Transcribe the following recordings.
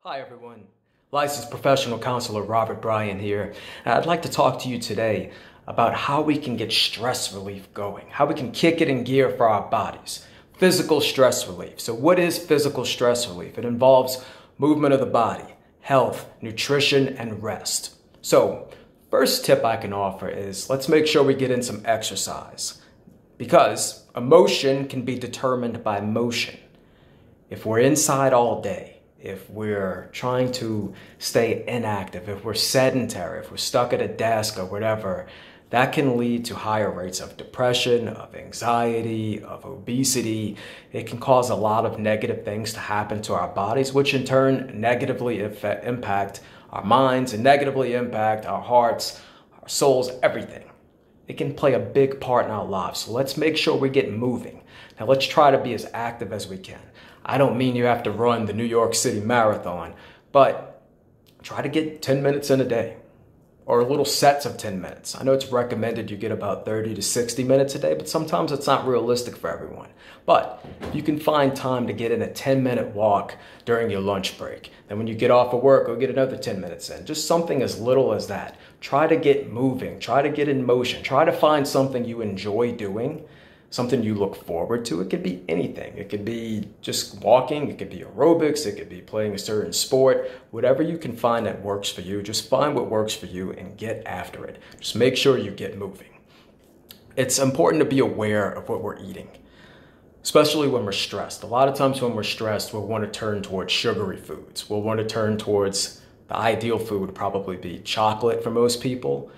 Hi everyone, licensed professional counselor Robert Bryan here. I'd like to talk to you today about how we can get stress relief going, how we can kick it in gear for our bodies. Physical stress relief. So what is physical stress relief? It involves movement of the body, health, nutrition, and rest. So first tip I can offer is let's make sure we get in some exercise because emotion can be determined by motion. If we're inside all day, if we're trying to stay inactive, if we're sedentary, if we're stuck at a desk or whatever, that can lead to higher rates of depression, of anxiety, of obesity. It can cause a lot of negative things to happen to our bodies, which in turn negatively impact our minds and negatively impact our hearts, our souls, everything. It can play a big part in our lives. So let's make sure we get moving. Now let's try to be as active as we can. I don't mean you have to run the New York City Marathon, but try to get 10 minutes in a day or little sets of 10 minutes. I know it's recommended you get about 30 to 60 minutes a day, but sometimes it's not realistic for everyone. But you can find time to get in a 10-minute walk during your lunch break. Then when you get off of work, go get another 10 minutes in. Just something as little as that. Try to get moving. Try to get in motion. Try to find something you enjoy doing, something you look forward to. It could be anything. It could be just walking. It could be aerobics. It could be playing a certain sport. Whatever you can find that works for you, just find what works for you and get after it. Just make sure you get moving. It's important to be aware of what we're eating, especially when we're stressed. A lot of times when we're stressed, we'll want to turn towards sugary foods. We'll want to turn towards the ideal food would probably be chocolate for most people.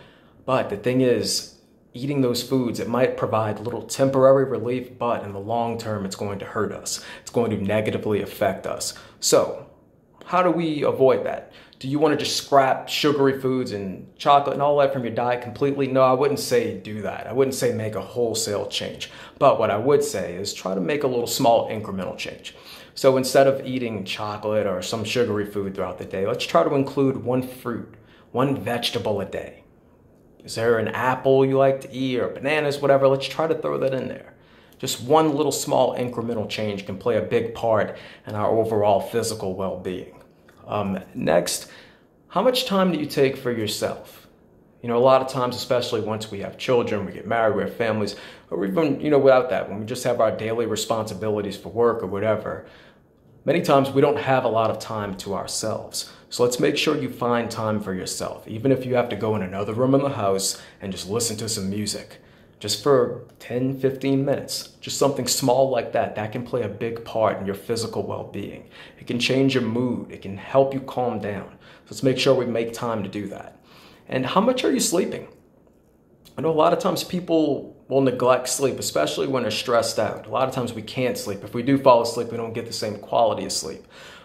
But the thing is, eating those foods, it might provide little temporary relief, but in the long term, it's going to hurt us. It's going to negatively affect us. So how do we avoid that? Do you want to just scrap sugary foods and chocolate and all that from your diet completely? No, I wouldn't say do that. I wouldn't say make a wholesale change. But what I would say is try to make a little small incremental change. So instead of eating chocolate or some sugary food throughout the day, let's try to include one fruit, one vegetable a day. Is there an apple you like to eat or bananas, whatever? Let's try to throw that in there. Just one little small incremental change can play a big part in our overall physical well-being. Next, how much time do you take for yourself? You know, a lot of times, especially once we have children, we get married, we have families, or even, without that, when we just have our daily responsibilities for work or whatever, many times we don't have a lot of time to ourselves. So let's make sure you find time for yourself, even if you have to go in another room in the house and just listen to some music, just for 10, 15 minutes, just something small like that. That can play a big part in your physical well-being. It can change your mood. It can help you calm down. So let's make sure we make time to do that. And how much are you sleeping? I know a lot of times people will neglect sleep, especially when they're stressed out. A lot of times we can't sleep. If we do fall asleep, we don't get the same quality of sleep.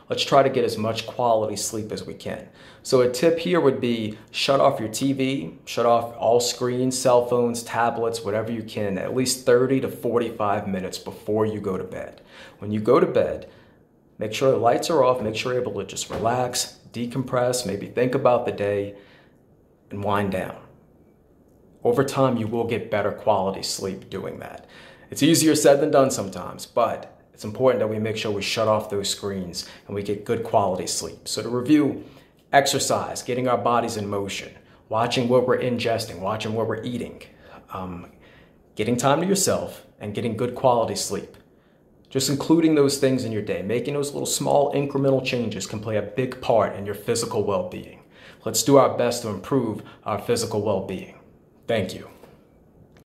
Let's try to get as much quality sleep as we can. So a tip here would be shut off your TV, shut off all screens, cell phones, tablets, whatever you can, at least 30 to 45 minutes before you go to bed. When you go to bed, make sure the lights are off, make sure you're able to just relax, decompress, maybe think about the day, and wind down. Over time, you will get better quality sleep doing that. It's easier said than done sometimes, but it's important that we make sure we shut off those screens and we get good quality sleep. So to review, exercise, getting our bodies in motion, watching what we're ingesting, watching what we're eating, getting time to yourself, and getting good quality sleep. Just including those things in your day, making those little small incremental changes can play a big part in your physical well-being. Let's do our best to improve our physical well-being. Thank you.